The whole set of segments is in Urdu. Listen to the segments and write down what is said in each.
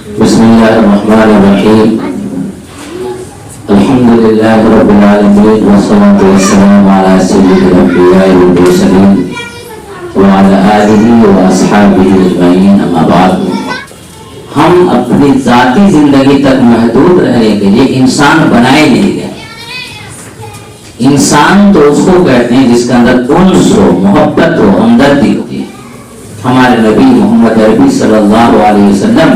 بسم الله الرحمن الرحيم. الحمد لله رب العالمين والصلاة والسلام على سيد الأنبياء والمرسلين وعلى آله وأصحابه أجمعين. أما بعد. ہم اپنی ذاتی زندگی تک محدود رہنے کے لیے انسان بنائے نہیں گئے. انسان تو اس کو کہتے ہیں جس کے اندر انس ہو، محبت ہو، ہمدردی ہوتی ہے. ہمارے نبی محمد عربی صلی اللہ علیہ وسلم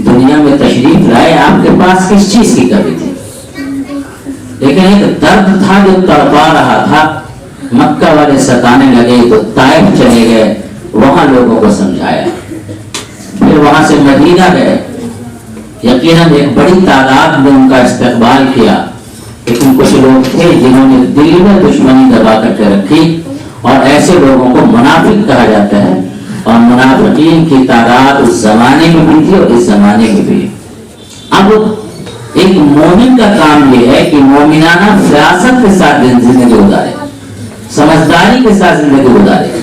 دنیا میں تشریف لائے، آپ کے پاس کس چیز کی کمی تھی؟ لیکن ایک درد تھا جو تڑپا رہا تھا. مکہ والے ستانے لگے تو طائف چلے گئے، وہاں لوگوں کو سمجھایا. پھر وہاں سے مدینہ گئے. یقیناً ایک بڑی تعداد نے ان کا استقبال کیا، لیکن کچھ لوگ تھے جنہوں نے دل میں دشمنی دبا کر کے رکھی، اور ایسے لوگوں کو منافق کہا جاتا ہے. اور منافقین کی تعداد اس زمانے میں بھی تھی اور اس زمانے میں بھی. اب ایک مومن کا کام یہ ہے کہ مومنانہ فراست کے ساتھ زندگی گزارے، سمجھداری کے ساتھ زندگی گزارے.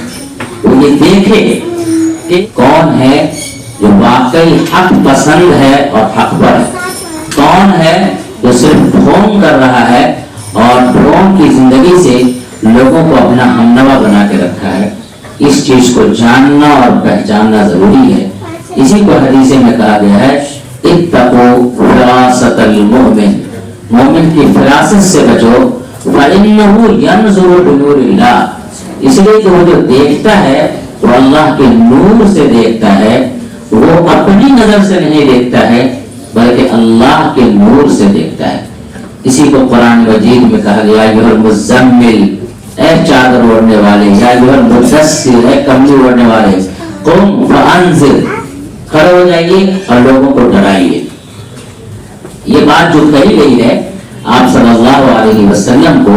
وہ یہ دیکھے کہ کون ہے جو واقعی حق پسند ہے اور حق پر ہے، کون ہے جو صرف ڈھونگ کر رہا ہے اور ڈھونگ کی زندگی سے لوگوں کو اپنا ہمنوا بنا کے رکھا ہے. اس چیز کو جاننا اور پہچاننا ضروری ہے. اسی کو حدیث میں کہا گیا ہے اتقوا فراست المؤمن، مومن کی فراست سے بچو. فإنه ينظر بنور اللہ، اس لیے کہ وہ جو دیکھتا ہے وہ اللہ کے نور سے دیکھتا ہے. وہ اپنی نظر سے نہیں دیکھتا ہے بلکہ اللہ کے نور سے دیکھتا ہے. اسی کو قرآن مجید میں کہا گیا ایھا المزمل، اے چادر اوڑھنے والے، یا ایھا المدثر، اے کمبل اوڑھنے والے، قم فانذر، کھڑے ہو جائیے اور لوگوں کو ڈرائیے. یہ بات جو کہی گئی ہے آپ صلی اللہ علیہ وسلم کو،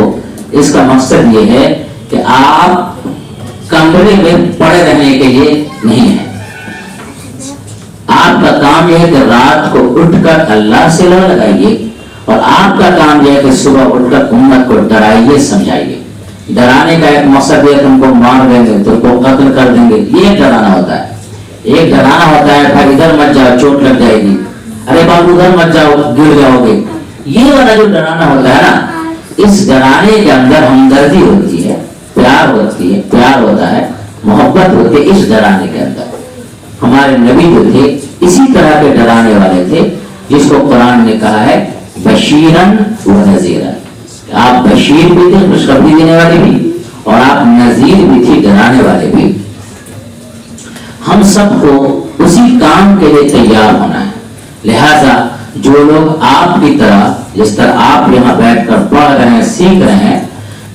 اس کا مقصد یہ ہے کہ آپ کمرے میں پڑے رہنے کے لیے نہیں ہے. آپ کا کام یہ ہے کہ رات کو اٹھ کر اللہ سے لگائیے، اور آپ کا کام یہ ہے کہ صبح اٹھ کر امت کو ڈرائیے، سمجھائیے. ڈرانے کا ایک مقصد ہے تم کو مار دیں گے، تم کو قتل کر دیں گے، یہ ڈرانا ہوتا ہے. ایک ڈرانا ہوتا ہے بھائی ادھر مت جاؤ چوٹ لگ جائے گی، ارے بابو ادھر مت جاؤ گر جاؤ گے. یہ والا جو ڈرانا ہوتا ہے نا، اس ڈرانے کے اندر ہمدردی ہوتی ہے، پیار ہوتی ہے، پیار ہوتا ہے، محبت ہوتی ہے. اس ڈرانے کے اندر ہمارے نبی جو تھے اسی طرح کے ڈرانے والے تھے، جس کو قرآن نے کہا ہے بشیرن و نذیرن. آپ بشیر بھی تھے، خوشخبری دینے والے بھی، اور آپ نذیر بھی تھے، ڈرانے والے بھی. ہم سب کو اسی کام کے لیے تیار ہونا ہے. لہذا جو لوگ آپ کی طرح، جس طرح آپ یہاں بیٹھ کر پڑھ رہے ہیں، سیکھ رہے ہیں،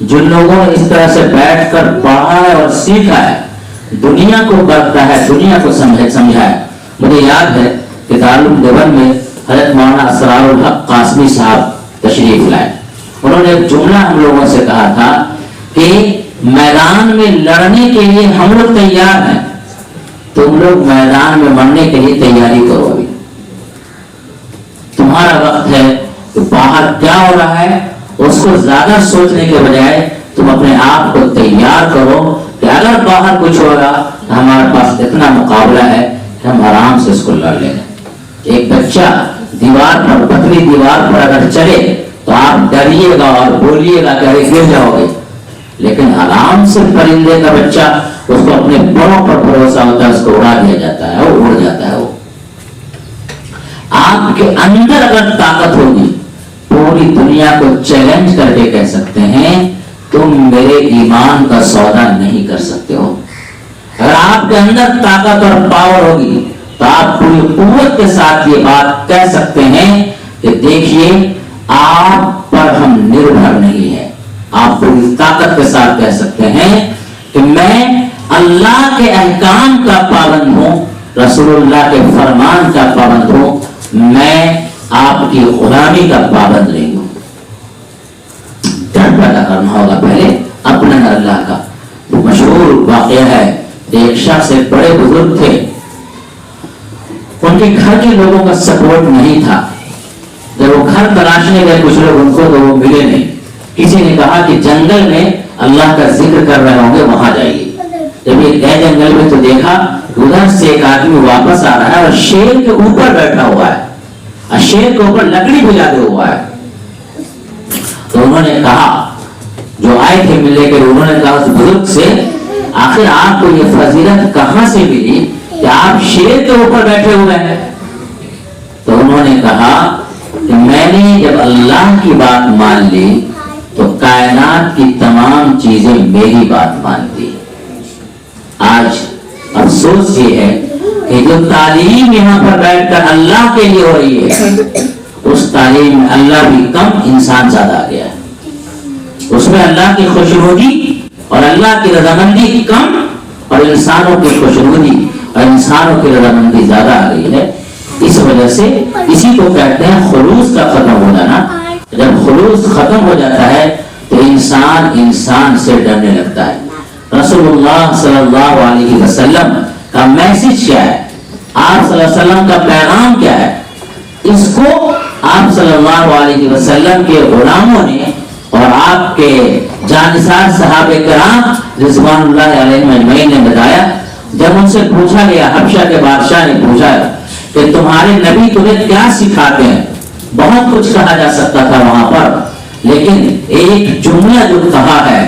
جن لوگوں نے اس طرح سے بیٹھ کر پڑھا ہے اور سیکھا ہے، دنیا کو برتا ہے، دنیا کو سمجھا ہے. مجھے یاد ہے کہ دارالعلوم دیوبند میں حضرت مولانا اسرار الحق قاسمی صاحب تشریف لائے. انہوں نے ایک جملہ ہم لوگوں سے کہا تھا کہ میدان میں لڑنے کے لیے ہم لوگ تیار ہیں، تم لوگ میدان میں مرنے کے لیے تیاری کرو. ابھی تمہارا وقت ہے کہ باہر کیا ہو رہا ہے اس کو زیادہ سوچنے کے بجائے تم اپنے آپ کو تیار کرو کہ اگر باہر کچھ ہوگا تو ہمارے پاس اتنا مقابلہ ہے کہ ہم آرام سے اس کو لڑ لیں گے. ایک بچہ دیوار پر، پتلی دیوار پر اگر چلے تو آپ ڈریے گا اور بولیے گا کہ گر جاؤ گے، لیکن آرام سے پرندے کا بچہ، اس کو اپنے بڑوں پر بھروسہ ہوتا ہے، اس کو اڑا دیا جاتا ہے، وہ اڑ جاتا ہے. وہ آپ کے اندر اگر طاقت ہوگی، پوری دنیا کو چیلنج کر کے کہہ سکتے ہیں تم میرے ایمان کا سودا نہیں کر سکتے ہو. اگر آپ کے اندر طاقت اور پاور ہوگی تو آپ پوری قوت کے ساتھ یہ بات کہہ سکتے ہیں کہ دیکھیے آپ پر ہم نربھر نہیں ہیں. آپ پوری طاقت کے ساتھ کہہ سکتے ہیں کہ میں اللہ کے احکام کا پابند ہوں، رسول اللہ کے فرمان کا پابند ہوں، میں آپ کی غلامی کا پابند نہیں ہوں. ڈر پیدا کرنا ہوگا پہلے اپنا اللہ کا. مشہور واقعہ ہے، ایک شخص ایک بڑے بزرگ تھے، ان کے گھر کے لوگوں کا سپورٹ نہیں تھا. جب وہ گھر تلاشنے گئے کچھ لوگ ان کو تو وہ ملے نہیں. کسی نے کہا کہ جنگل میں اللہ کا ذکر کر رہے ہوں گے، وہاں جائیے. جب یہ گئے جنگل میں تو دیکھا ادھر سے ایک آدمی واپس آ رہا ہے اور شیر کے اوپر بیٹھا ہوا ہے اور شیر کے اوپر لکڑی بھی لادے ہوا ہے. تو انہوں نے کہا, جو آئے تھے ملے کے, انہوں نے کہا اس بزرگ سے, آخر آپ کو یہ فضیلت کہاں سے ملی کہ آپ شیر کے اوپر بیٹھے ہوئے ہیں؟ تو انہوں نے کہا کہ میں نے جب اللہ کی بات مان لی تو کائنات کی تمام چیزیں میری بات مانتی. آج افسوس یہ ہے کہ جو تعلیم یہاں پر بیٹھ کر اللہ کے لیے ہو رہی ہے, اس تعلیم میں اللہ بھی کم, انسان زیادہ آ گیا ہے. اس میں اللہ کی خوشنودی اور اللہ کی رضامندی کم اور انسانوں کی خوشنودی اور انسانوں کی رضامندی زیادہ آ گئی ہے. اس وجہ سے اسی کو کہتے ہیں خلوص کا ختم ہو جانا. جب خلوص ختم ہو جاتا ہے تو انسان سے ڈرنے لگتا ہے. رسول اللہ صلی اللہ علیہ وسلم کا میسج کیا ہے, آپ صلی اللہ علیہ وسلم کا پیغام کیا ہے, اس کو آپ صلی اللہ علیہ وسلم کے غلاموں نے اور آپ کے جانثار صحابہ کرام رضوان اللہ علیہم اجمعین نے بتایا. جب ان سے پوچھا گیا, حبشہ کے بادشاہ نے پوچھا کہ تمہارے نبی تمہیں کیا سکھاتے ہیں, بہت کچھ کہا جا سکتا تھا وہاں پر, لیکن ایک جملہ جو کہا ہے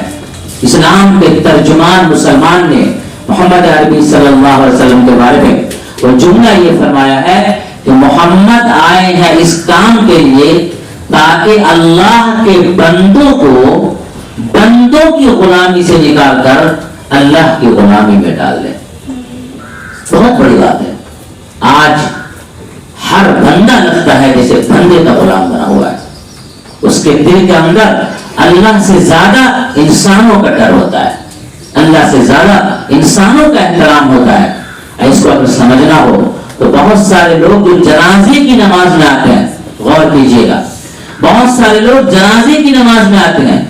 اسلام کے ترجمان مسلمان نے محمد عربی صلی اللہ علیہ وسلم کے بارے میں, وہ جملہ یہ فرمایا ہے کہ محمد آئے ہیں اس کام کے لیے تاکہ اللہ کے بندوں کو بندوں کی غلامی سے نکال کر اللہ کی غلامی میں ڈال دیں. بہت بڑی بات ہے. آج ہر بندہ لگتا ہے جیسے بندے کا غلام بنا ہوا ہے. اس کے دل کے اندر اللہ سے زیادہ انسانوں کا ڈر ہوتا ہے, اللہ سے زیادہ انسانوں کا احترام ہوتا ہے. اس کو اگر سمجھنا ہو تو بہت سارے لوگ جو جنازے کی نماز میں آتے ہیں, غور کیجئے گا, بہت سارے لوگ جنازے کی نماز میں آتے ہیں,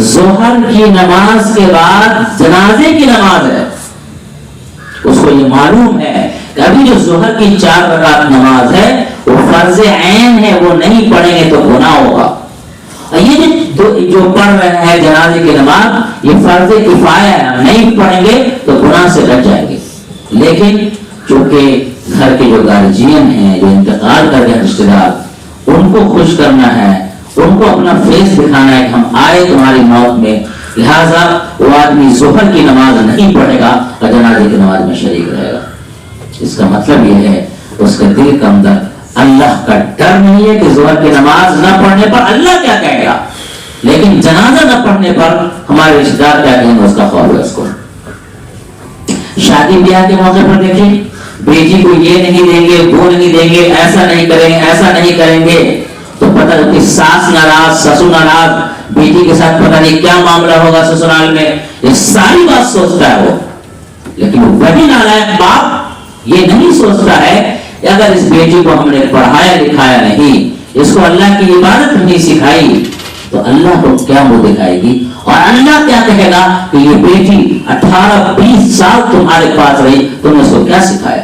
ظہر کی نماز کے بعد جنازے کی نماز ہے. اس کو یہ معلوم ہے کہ ابھی جو ظہر کی 4 رکعت نماز ہے وہ فرض عین ہے, وہ نہیں پڑھیں گے تو گناہ ہوگا. یہ جو پڑھ رہے ہیں جنازے کی نماز یہ فرض کفایہ ہے, نہیں پڑھیں گے تو گناہ سے بچ جائیں گے. لیکن چونکہ گھر کے جو گارجین ہیں, جو انتقال کر گئے رشتے دار, ان کو خوش کرنا ہے, ان کو اپنا فیس دکھانا ہے کہ ہم آئے تمہاری موت میں, لہذا وہ آدمی ظہر کی نماز نہیں پڑھے گا اور جنازے کی نماز میں شریک رہے گا. اس کا مطلب یہ ہے اس کے دل کے اندر اللہ کا ڈر نہیں ہے کہ ظہر کی نماز نہ پڑھنے پر اللہ کیا کہے گا, لیکن جنازہ نہ پڑھنے پر ہمارے رشتے دار کیا کہیں گے, اس کا خوف ہے. اس کو شادی بیاہ کے موقع پر دیکھیں, بیٹی کو یہ نہیں دیں گے, وہ نہیں دیں گے, ایسا نہیں کریں گے, ایسا نہیں کریں گے, تو پتہ کہ ساس ناراض, سسر ناراض, بیٹی کے ساتھ پتہ نہیں کیا معاملہ ہوگا سسرال میں, یہ ساری بات سوچتا ہے وہ. لیکن وہی نالائق باپ یہ نہیں سوچتا ہے کہ اگر اس بیٹی کو ہم نے پڑھایا لکھایا نہیں, اس کو اللہ کی عبادت نہیں سکھائی, تو اللہ کو کیا منہ دکھائے گی, اور اللہ کیا کہے گا کہ یہ بیٹی 18-20 سال تمہارے پاس رہی, تم نے اس کو کیا سکھایا.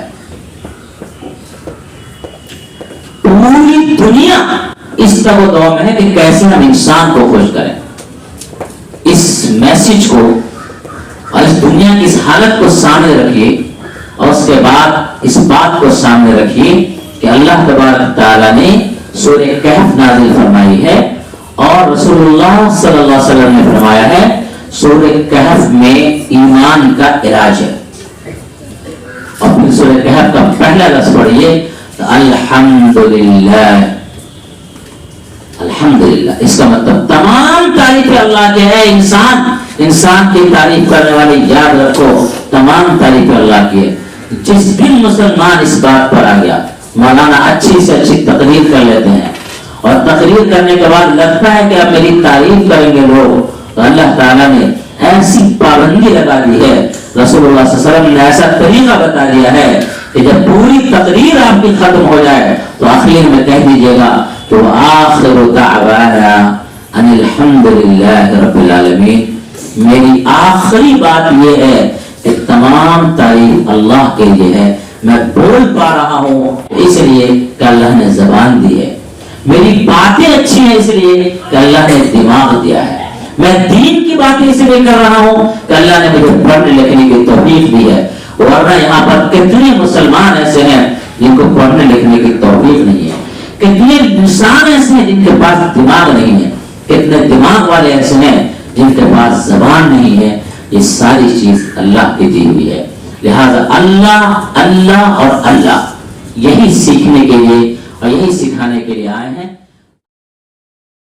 پوری دنیا اس طرح دور میں ہے کہ کیسے ہم انسان کو خوش کریں. اس میسج کو اور اس دنیا کی اس حالت کو سامنے رکھیے, اور اس کے بعد اس بات کو سامنے رکھیے کہ اللہ تبارک تعالیٰ نے سورہ کہف نازل فرمائی ہے, اور رسول اللہ صلی اللہ علیہ وسلم نے فرمایا ہے سورہ کہف میں ایمان کا علاج ہے. اور پھر سورہ کہف کا پہلا لفظ پڑھیے, الحمدللہ. الحمدللہ اس کا مطلب تمام تعریف اللہ کے ہے. انسان کی تعریف کرنے والے یاد رکھو, تمام تعریف اللہ کی ہے. جس بھی مسلمان اس بات پر آ گیا, مولانا اچھی سے اچھی تقریر کر لیتے ہیں, اور تقریر کرنے کے بعد لگتا ہے کہ اب میری تعریف کریں گے لوگ, تو اللہ تعالیٰ نے ایسی پابندی لگا دی ہے, رسول اللہ صلی اللہ علیہ وسلم نے ایسا طریقہ بتا دیا ہے کہ جب پوری تقریر آپ کی ختم ہو جائے تو آخر میں کہہ دیجیے گا کہ آخر دعوانا ان الحمدللہ رب العالمین. میری آخری بات یہ ہے کہ تمام تعریف اللہ کے لیے ہے. میں بول پا رہا ہوں اس لیے کہ اللہ نے زبان دی ہے, میری باتیں اچھی ہیں اس لیے کہ اللہ نے دماغ دیا ہے, میں دین کی باتیں اس لیے کر رہا ہوں کہ اللہ نے مجھے پڑھنے لکھنے کی توفیق دی ہے, ورنہ یہاں پر کتنے مسلمان ایسے ہیں جن کو پڑھنے لکھنے کی توفیق نہیں ہے، کتنے انسان ایسے ہیں جن کے پاس دماغ نہیں ہے، کتنے دماغ والے ایسے ہیں جن کے پاس زبان نہیں ہے۔ یہ ساری چیز اللہ کی دی ہوئی ہے، لہذا اللہ اللہ اور اللہ یہی سیکھنے کے لیے اور یہی سکھانے کے لیے آئے ہیں۔